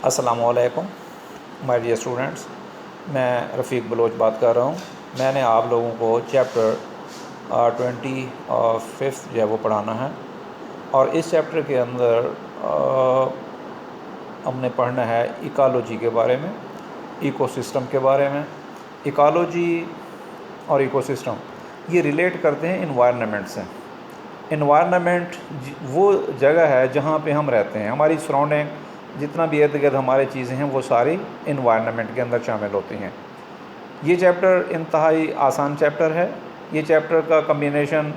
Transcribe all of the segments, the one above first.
अस्सलामुअलैकुम my dear students, मैं रफ़ीक Bloch बात कर रहा हूँ। मैंने आप लोगों को चैप्टर 25 जो है वो पढ़ाना है और इस चैप्टर के अंदर हमने पढ़ना है इकोलॉजी के बारे में, इकोसिस्टम के बारे में। इकोलॉजी और इकोसिस्टम ये रिलेट करते हैं इन्वायरमेंट से। इन्वायरमेंट वो जगह है जहाँ पे हम रहते हैं, हमारी सराउंडिंग जितना भी इर्द गिर्द हमारी चीज़ें हैं वो सारी इन्वायरमेंट के अंदर शामिल होती हैं। ये चैप्टर इंतहाई आसान चैप्टर है। ये चैप्टर का कम्बिनेशन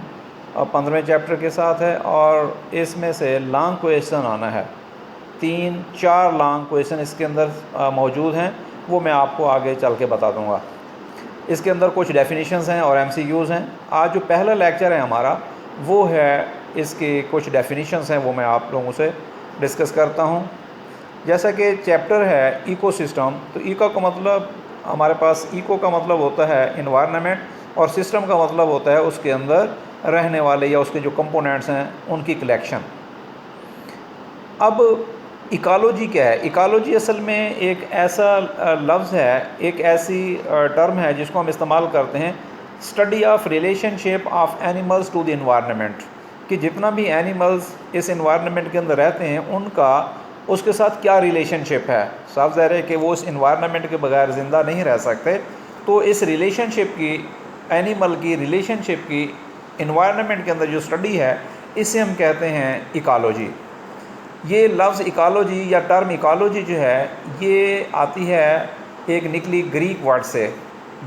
15वें चैप्टर के साथ है और इसमें से लॉन्ग क्वेश्चन आना है। 3-4 लॉन्ग क्वेश्चन इसके अंदर मौजूद हैं, वो मैं आपको आगे चल के बता दूँगा। इसके अंदर कुछ डेफिनेशंस हैं और MCQs हैं। आज जो पहला लेक्चर है हमारा वो है, इसके कुछ डेफिनेशंस हैं वो मैं आप लोगों से डिस्कस करता हूँ। जैसा कि चैप्टर है इकोसिस्टम, तो इको का मतलब हमारे पास इको का मतलब होता है इन्वायरमेंट और सिस्टम का मतलब होता है उसके अंदर रहने वाले या उसके जो कंपोनेंट्स हैं उनकी कलेक्शन। अब इकोलॉजी क्या है? इकोलॉजी असल में एक ऐसा लफ्ज़ है, एक ऐसी टर्म है जिसको हम इस्तेमाल करते हैं study of relationship of animals to the environment, कि जितना भी एनिमल्स इस इन्वायरमेंट के अंदर रहते हैं उनका उसके साथ क्या रिलेशनशिप है। साफ ज़ाहिर है कि वो इस इन्वायरमेंट के बगैर ज़िंदा नहीं रह सकते, तो इस रिलेशनशिप की, एनिमल की रिलेशनशिप की इन्वायरमेंट के अंदर जो स्टडी है इसे हम कहते हैं इकोलॉजी। ये लफ्ज़ इकोलॉजी या टर्म इकोलॉजी जो है ये आती है एक निकली ग्रीक वर्ड से।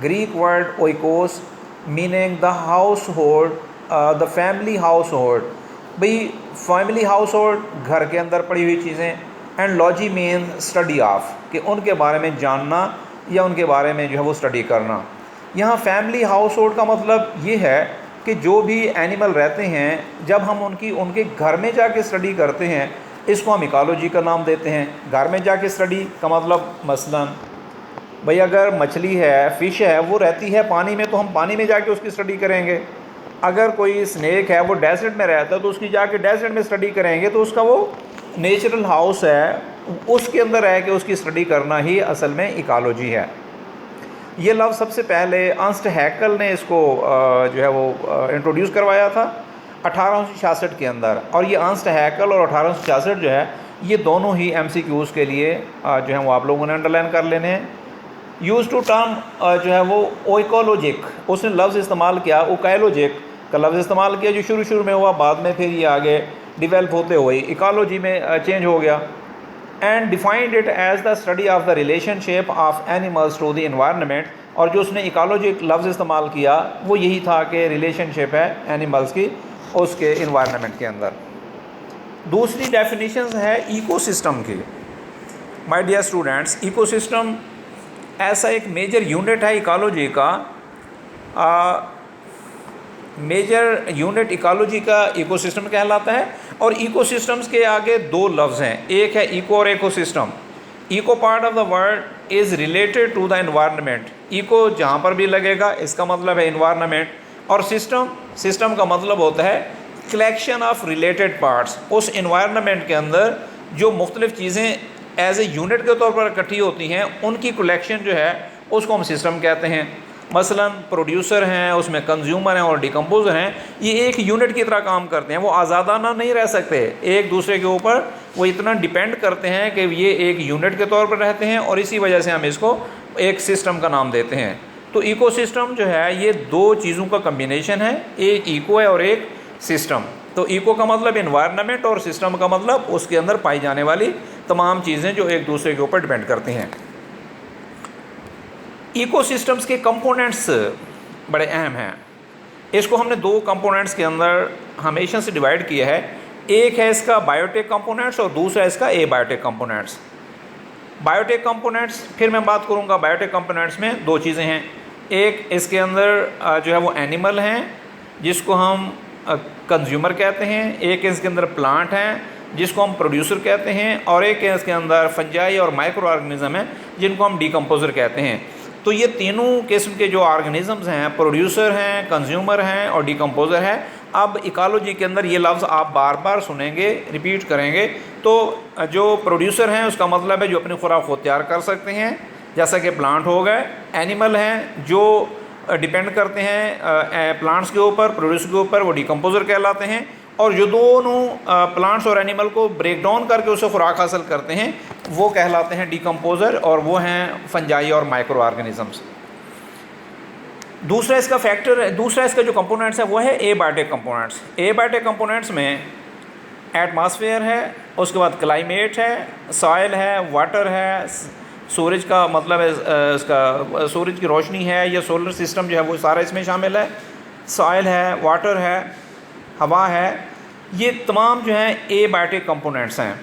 Greek word oikos meaning the household, the family household. भाई फैमिली हाउस होल्ड घर के अंदर पड़ी हुई चीज़ें, and logy mean study of, कि उनके बारे में जानना या उनके बारे में जो है वो स्टडी करना। यहाँ फैमिली हाउस होल्ड का मतलब ये है कि जो भी एनिमल रहते हैं जब हम उनके घर में जाके स्टडी करते हैं इसको हम इकोलॉजी का नाम देते हैं। घर में जाके स्टडी का मतलब मसलन भाई अगर मछली है, फ़िश है, वो रहती है पानी में तो हम पानी में जाके उसकी स्टडी करेंगे। अगर कोई स्नेक है वो डेजर्ट में रहता है तो उसकी जाके डेजर्ट में स्टडी करेंगे, तो उसका वो नेचुरल हाउस है उसके अंदर रह के उसकी स्टडी करना ही असल में इकोलॉजी है। ये लफ्ज़ सबसे पहले अर्नस्ट हैकल ने इसको जो है वो इंट्रोड्यूस करवाया था 1866 के अंदर। और ये अर्नस्ट हैकल और 1866 जो है ये दोनों ही MCQs के लिए जो है वो आप लोगों ने अंडरलाइन कर लेने हैं। यूज़ टू टर्म जो है वो ओइकोलॉजिक, उसने लफ्ज़ इस्तेमाल किया, ओकाइलोजिक का लफ्ज़ इस्तेमाल किया जो शुरू में हुआ, बाद में फिर ये आगे डिवेल्प होते हुए इकोलॉजी में चेंज हो गया। And defined it as the study of the relationship of animals to the environment. और जो उसने इकोलॉजी लफ्ज़ इस्तेमाल किया वो यही था कि रिलेशनशिप है एनिमल्स की उसके इन्वायरमेंट के अंदर। दूसरी डेफिनेशन है इकोसिस्टम की। माय डियर स्टूडेंट्स, इकोसिस्टम ऐसा एक मेजर यूनिट है इकोलॉजी का। मेजर यूनिट इकोलॉजी का इकोसिस्टम कहलाता है। और इकोसिस्टम्स के आगे दो लफ्ज़ हैं, एक है इको और ecosystem. Eco part of the word is related to the environment. Eco जहाँ पर भी लगेगा इसका मतलब है इन्वायरमेंट, और सिस्टम का मतलब होता है कलेक्शन ऑफ रिलेटेड पार्ट्स। उस इन्वायरमेंट के अंदर जो मुख्तलिफ़ चीज़ें एज ए यूनिट के तौर पर इकट्ठी होती हैं उनकी कलेक्शन जो है उसको हम सिस्टम कहते हैं। मसलन प्रोड्यूसर हैं, उसमें कंज्यूमर हैं और डिकम्पोज़र हैं, ये एक यूनिट की तरह काम करते हैं। वो आज़ादाना नहीं रह सकते, एक दूसरे के ऊपर वो इतना डिपेंड करते हैं कि ये एक यूनिट के तौर पर रहते हैं और इसी वजह से हम इसको एक सिस्टम का नाम देते हैं। तो इकोसिस्टम जो है ये दो चीज़ों का कम्बिनेशन है, एक इको है और एक सिस्टम। तो इको का मतलब इन्वायरमेंट और सिस्टम का मतलब उसके अंदर पाई जाने वाली तमाम चीज़ें जो एक दूसरे के ऊपर डिपेंड करती हैं। इकोसिस्टम्स के कंपोनेंट्स बड़े अहम हैं। इसको हमने दो कंपोनेंट्स के अंदर हमेशा से डिवाइड किया है। एक है इसका बायोटेक कंपोनेंट्स और दूसरा इसका एबायोटिक कंपोनेंट्स। बायोटेक कंपोनेंट्स फिर मैं बात करूंगा। बायोटेक कंपोनेंट्स में दो चीज़ें हैं, एक इसके अंदर जो है वो एनिमल हैं जिसको हम कंज्यूमर कहते हैं, एक इसके अंदर प्लांट हैं जिसको हम प्रोड्यूसर कहते हैं, और एक इसके अंदर फंजाई और माइक्रो ऑर्गेनिज्म हैं जिनको हम डिकम्पोज़र कहते हैं। तो ये तीनों किस्म के जो ऑर्गेनिजम्स हैं, प्रोड्यूसर हैं, कंज्यूमर हैं और डिकम्पोज़र है। अब इकोलॉजी के अंदर ये लफ्ज़ आप बार बार सुनेंगे, रिपीट करेंगे तो जो प्रोड्यूसर हैं उसका मतलब है जो अपनी खुराक खुद तैयार कर सकते हैं, जैसा कि प्लांट हो गए। एनिमल हैं जो डिपेंड करते हैं प्लांट्स के ऊपर, प्रोड्यूस के ऊपर, वो डिकम्पोज़र कहलाते हैं। और जो दोनों प्लांट्स और एनिमल को ब्रेक डाउन करके उससे खुराक हासिल करते हैं वो कहलाते हैं डिकम्पोज़र, और वो हैं फंजाई और माइक्रो ऑर्गेनिजम्स। दूसरा इसका जो कंपोनेंट्स है वो है एबायोटिक कंपोनेंट्स। एबायोटिक कंपोनेंट्स में एटमॉस्फेयर है, उसके बाद क्लाइमेट है, सॉइल है, वाटर है, सूरज का मतलब है इसका सूरज की रोशनी है या सोलर सिस्टम जो है वो सारा इसमें शामिल है, सॉइल है, वाटर है, हवा है। ये तमाम जो हैं एबायोटिक कंपोनेंट्स हैं,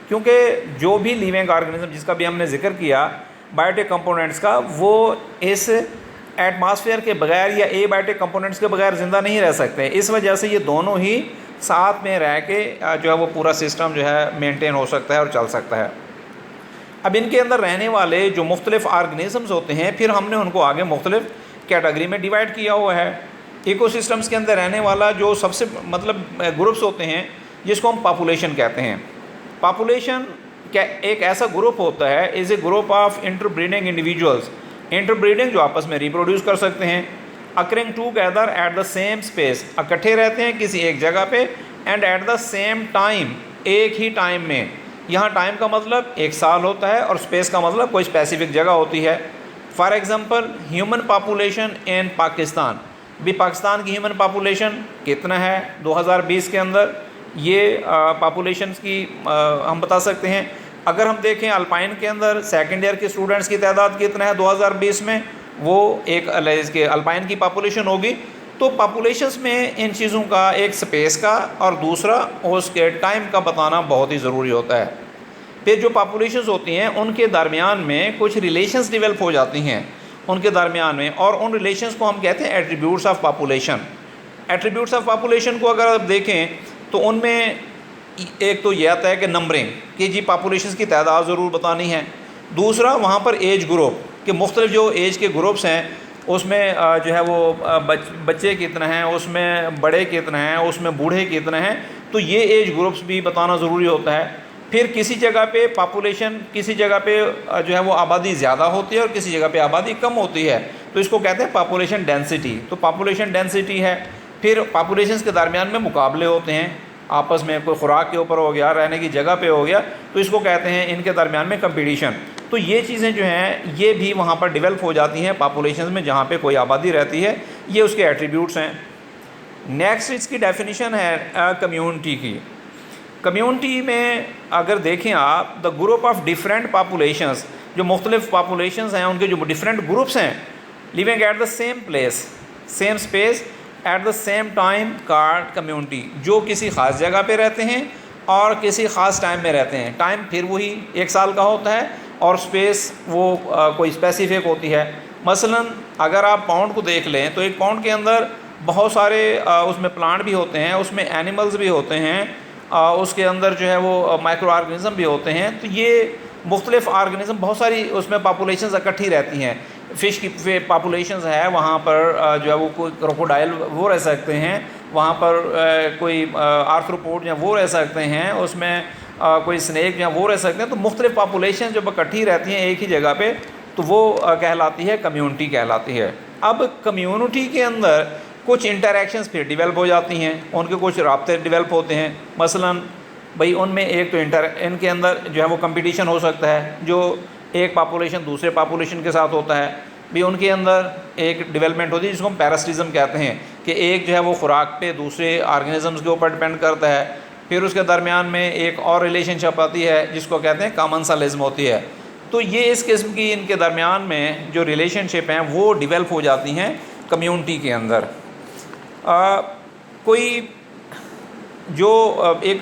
क्योंकि जो भी लिविंग ऑर्गेनिज्म जिसका भी हमने जिक्र किया बायोटिक कंपोनेंट्स का, वो इस एटमॉस्फेयर के बगैर या एबायोटिक कंपोनेंट्स के बगैर ज़िंदा नहीं रह सकते। इस वजह से ये दोनों ही साथ में रह के जो है वो पूरा सिस्टम जो है मेंटेन हो सकता है और चल सकता है। अब इनके अंदर रहने वाले जो मुख्तलिफ ऑर्गेनिजम्स होते हैं, फिर हमने उनको आगे मुख्तलिफ कैटेगरी में डिवाइड किया हुआ है। इकोसिस्टम्स के अंदर रहने वाला जो सबसे मतलब ग्रुप्स होते हैं जिसको हम पॉपुलेशन कहते हैं। पॉपुलेशन क्या एक ऐसा ग्रुप होता है, is a group of interbreeding individuals, interbreeding जो आपस में रिप्रोड्यूस कर सकते हैं, occurring together at the same space, इकट्ठे रहते हैं किसी एक जगह पे, and at the same time, एक ही टाइम में। यहाँ टाइम का मतलब एक साल होता है और स्पेस का मतलब कोई स्पेसिफिक जगह होती है। For example human population in Pakistan, भी पाकिस्तान की ह्यूमन पॉपुलेशन कितना है 2020 के अंदर, ये पॉपुलेशंस की हम बता सकते हैं। अगर हम देखें अल्पाइन के अंदर सेकेंड ईयर के स्टूडेंट्स की तादाद कितना है 2020 में, वो एक इसके अल्पाइन की पॉपुलेशन होगी। तो पॉपुलेशंस में इन चीज़ों का एक स्पेस का और दूसरा उसके टाइम का बताना बहुत ही ज़रूरी होता है। फिर जो पॉपुलेशंस होती हैं उनके दरमियान में कुछ रिलेशंस डेवलप हो जाती हैं उनके दरमियान में, और उन रिलेशंस को हम कहते हैं attributes of population. Attributes of population को अगर आप देखें तो उनमें एक तो यह आता है कि नंबरिंग, कि जी पॉपुलेशन की तादाद ज़रूर बतानी है। दूसरा वहाँ पर एज ग्रुप, कि मुख्तलिफ जो एज के ग्रुप्स हैं उसमें जो है वो बच्चे कितने हैं, उसमें बड़े कितने हैं, उसमें बूढ़े कितने हैं, तो ये एज ग्रुप्स भी बताना ज़रूरी होता है। फिर किसी जगह पे पॉपुलेशन, किसी जगह पे जो है वो आबादी ज़्यादा होती है और किसी जगह पे आबादी कम होती है, तो इसको कहते हैं पॉपुलेशन डेंसिटी। तो पॉपुलेशन डेंसिटी है। फिर पॉपुलेशंस के दरमियान में मुकाबले होते हैं आपस में, कोई खुराक के ऊपर हो गया, रहने की जगह पे हो गया, तो इसको कहते हैं इनके दरमियान में कंपटीशन। तो ये चीज़ें जो हैं ये भी वहाँ पर डेवलप हो जाती हैं पॉपुलेशंस में जहाँ पे कोई आबादी रहती है। ये उसके एट्रीब्यूट्स हैं। नेक्स्ट इसकी डेफिनेशन है कम्युनिटी की। कम्युनिटी में अगर देखें आप, the group of different populations, जो मुख्तलिफ पॉपुलेशंस हैं उनके जो डिफरेंट ग्रुप्स हैं, living at the same place, same space, at the same time, called community. जो किसी ख़ास जगह पे रहते हैं और किसी ख़ास टाइम में रहते हैं। टाइम फिर वही एक साल का होता है और स्पेस वो कोई स्पेसिफिक होती है। मसलन अगर आप पाउंड को देख लें तो एक पाउंड के अंदर बहुत सारे उसमें प्लांट भी होते हैं, उसमें एनिमल्स भी होते हैं, उसके अंदर जो है वो माइक्रो ऑर्गेनिज़म भी होते हैं। तो ये मुख्तलिफ ऑर्गेनिज़म, बहुत सारी उसमें पॉपुलेशंस इकट्ठी रहती हैं। फ़िश की पॉपुलेशंस है वहाँ पर जो है वो कोई क्रोकोडाइल वो रह सकते हैं, वहाँ पर कोई आर्थ्रोपोड या वो रह सकते हैं, उसमें कोई स्नेक या वो रह सकते हैं। तो मुख्तलिफ पॉपुलेशन जब इकट्ठी रहती हैं एक ही जगह पे तो वो कहलाती है कम्युनिटी कहलाती है। अब कम्युनिटी के अंदर कुछ इंटरेक्शंस फिर डेवलप हो जाती हैं, उनके कुछ राब्ते डेवलप होते हैं। मसलन भाई उनमें एक तो इनके अंदर जो है वो कंपटीशन हो सकता है, जो एक पॉपुलेशन दूसरे पॉपुलेशन के साथ होता है, भी उनके अंदर एक डेवलपमेंट होती है जिसको हम पैरासिटिज्म कहते हैं, कि एक जो है वो खुराक पे दूसरे ऑर्गेनिजम्स के ऊपर डिपेंड करता है। फिर उसके दरमियान में एक और रिलेशनशिप आती है जिसको कहते हैं कॉमन्सलिज्म होती है। तो ये इस किस्म की इनके दरमियान में जो रिलेशनशिप हैं वो डेवलप हो जाती हैं कम्युनिटी के अंदर। कोई जो एक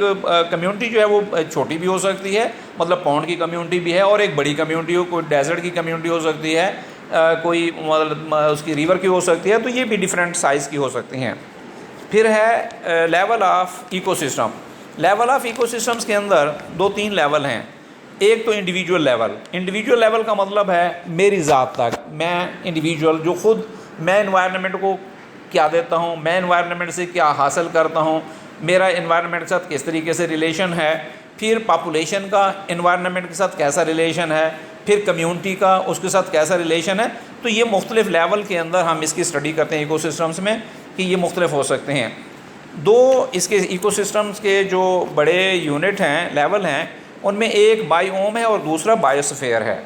कम्युनिटी जो है वो छोटी भी हो सकती है, मतलब पाउंड की कम्युनिटी भी है, और एक बड़ी कम्युनिटी हो, कोई डेजर्ट की कम्युनिटी हो सकती है, कोई मतलब उसकी रिवर की हो सकती है। तो ये भी डिफरेंट साइज़ की हो सकती हैं। फिर है level of ecosystem. Level of ecosystems के अंदर 2-3 लेवल हैं। एक तो इंडिविजुअल लेवल। इंडिविजुअल लेवल का मतलब है मेरी ज़ात तक, मैं इंडिविजुअल जो ख़ुद मैं एनवायरनमेंट को क्या देता हूँ, मैं एनवायरनमेंट से क्या हासिल करता हूँ, मेरा एनवायरनमेंट के साथ किस तरीके से रिलेशन है, फिर पॉपुलेशन का एनवायरनमेंट के साथ कैसा रिलेशन है, फिर कम्युनिटी का उसके साथ कैसा रिलेशन है। तो ये मुख्तलिफ़ लेवल के अंदर हम इसकी स्टडी करते हैं इकोसिस्टम्स में कि ये मुख्तलिफ हो सकते हैं। दो इसके इकोसिस्टम्स के जो बड़े यूनिट हैं, लेवल हैं, उनमें एक बायोम है और दूसरा बायोस्फीयर है।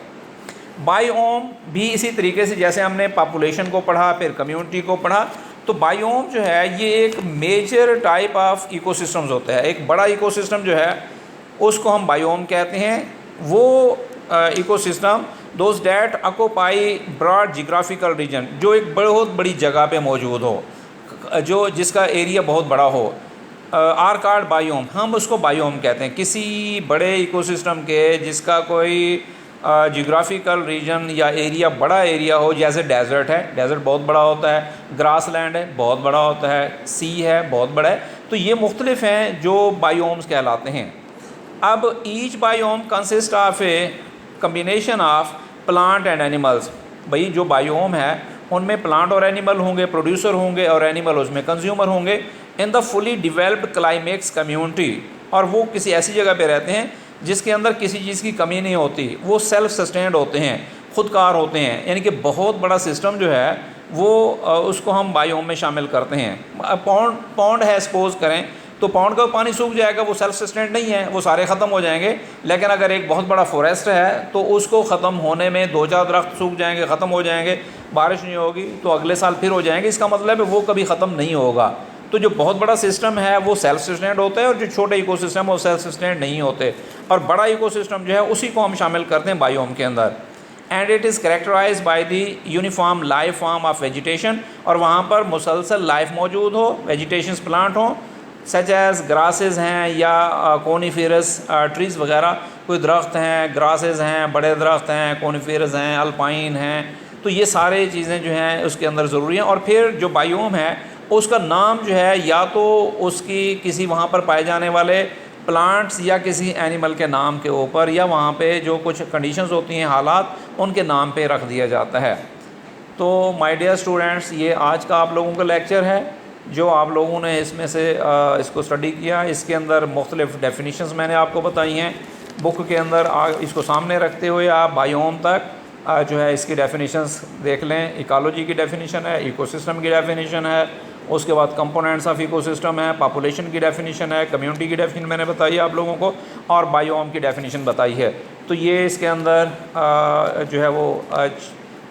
बायोम भी इसी तरीके से जैसे हमने पॉपुलेशन को पढ़ा, फिर कम्युनिटी को पढ़ा, तो बायोम जो है ये एक मेजर टाइप ऑफ इकोसिस्टम्स होता है। एक बड़ा इकोसिस्टम जो है उसको हम बायोम कहते हैं। वो ecosystem those that occupy broad geographical region, जो एक बहुत बड़ी जगह पे मौजूद हो, जो जिसका एरिया बहुत बड़ा हो, आर कॉल्ड बायोम, हम उसको बायोम कहते हैं। किसी बड़े इकोसिस्टम के जिसका कोई जियोग्राफिकल रीजन या एरिया, बड़ा एरिया हो, जैसे डेजर्ट है, डेजर्ट बहुत बड़ा होता है, ग्रास लैंड है बहुत बड़ा होता है, सी है बहुत बड़ा है, तो ये मुख्तलिफ हैं जो बायोम्स कहलाते हैं। अब each biome consist of A combination of plant and animals. भाई जो बायोम है उनमें प्लांट और एनिमल होंगे, प्रोड्यूसर होंगे और एनिमल उसमें कंज्यूमर होंगे। In the fully developed climax community, और वो किसी ऐसी जगह पे रहते हैं जिसके अंदर किसी चीज़ की कमी नहीं होती, वो सेल्फ सस्टेन्ड होते हैं, खुदकार होते हैं, यानी कि बहुत बड़ा सिस्टम जो है वो उसको हम बायोम में शामिल करते हैं। पौंड है सपोज़ करें, तो पौंड का पानी सूख जाएगा, वो सेल्फ सस्टेन्ड नहीं है, वो सारे ख़त्म हो जाएंगे। लेकिन अगर एक बहुत बड़ा फॉरेस्ट है तो उसको ख़त्म होने में 2-4 दरख्त सूख जाएंगे, ख़त्म हो जाएंगे, बारिश नहीं होगी तो अगले साल फिर हो जाएंगे। इसका मतलब है वो कभी ख़त्म नहीं होगा। तो जो बहुत बड़ा सिस्टम है वो सेल्फ सस्टेन्ड होता है और जो छोटे इकोसिस्टम वो सेल्फ सस्टेन्ड नहीं होते, और बड़ा इकोसिस्टम जो है उसी को हम शामिल करते हैं बायोम के अंदर। And it is characterise by the uniform life form of vegetation, और वहाँ पर मुसलसल लाइफ मौजूद हो, वेजिटेशंस प्लांट हों, सच एज़ ग्रासेस हैं या कोनिफेरस ट्रीज़ वगैरह, कोई दरख्त हैं, ग्रासेस हैं, बड़े दरख्त हैं, कोनिफेरस हैं, अल्पाइन हैं, तो ये सारे चीज़ें जो हैं उसके अंदर ज़रूरी हैं। और फिर जो बायोम है उसका नाम जो है या तो उसकी किसी वहाँ पर पाए जाने वाले प्लांट्स या किसी एनिमल के नाम के ऊपर, या वहाँ पे जो कुछ कंडीशंस होती हैं, हालात, उनके नाम पे रख दिया जाता है। तो माय डियर स्टूडेंट्स, ये आज का आप लोगों का लेक्चर है जो आप लोगों ने इसमें से इसको स्टडी किया। इसके अंदर मुख्तलिफ़ डेफिनीशंस मैंने आपको बताई हैं बुक के अंदर। इसको सामने रखते हुए आप बायोम तक जो है इसकी डेफिनीशंस देख लें। इकोलॉजी की डेफिनीशन है, इकोसिस्टम की डेफिनीशन है, उसके बाद कंपोनेंट्स ऑफ इकोसिस्टम है, पॉपुलेशन की डेफिनीशन है, कम्युनिटी की डेफिनीशन मैंने बताई है आप लोगों को, और बायोम की डेफिनीशन बताई है। तो ये इसके अंदर जो है वो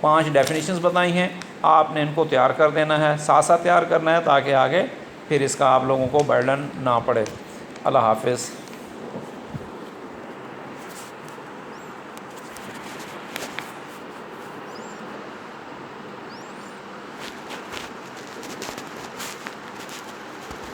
5 डेफिनीशंस बताई हैं। आपने इनको तैयार कर देना है, साथ साथ तैयार करना है ताकि आगे फिर इसका आप लोगों को बर्डन ना पड़े। अल्लाह हाफ़िज़।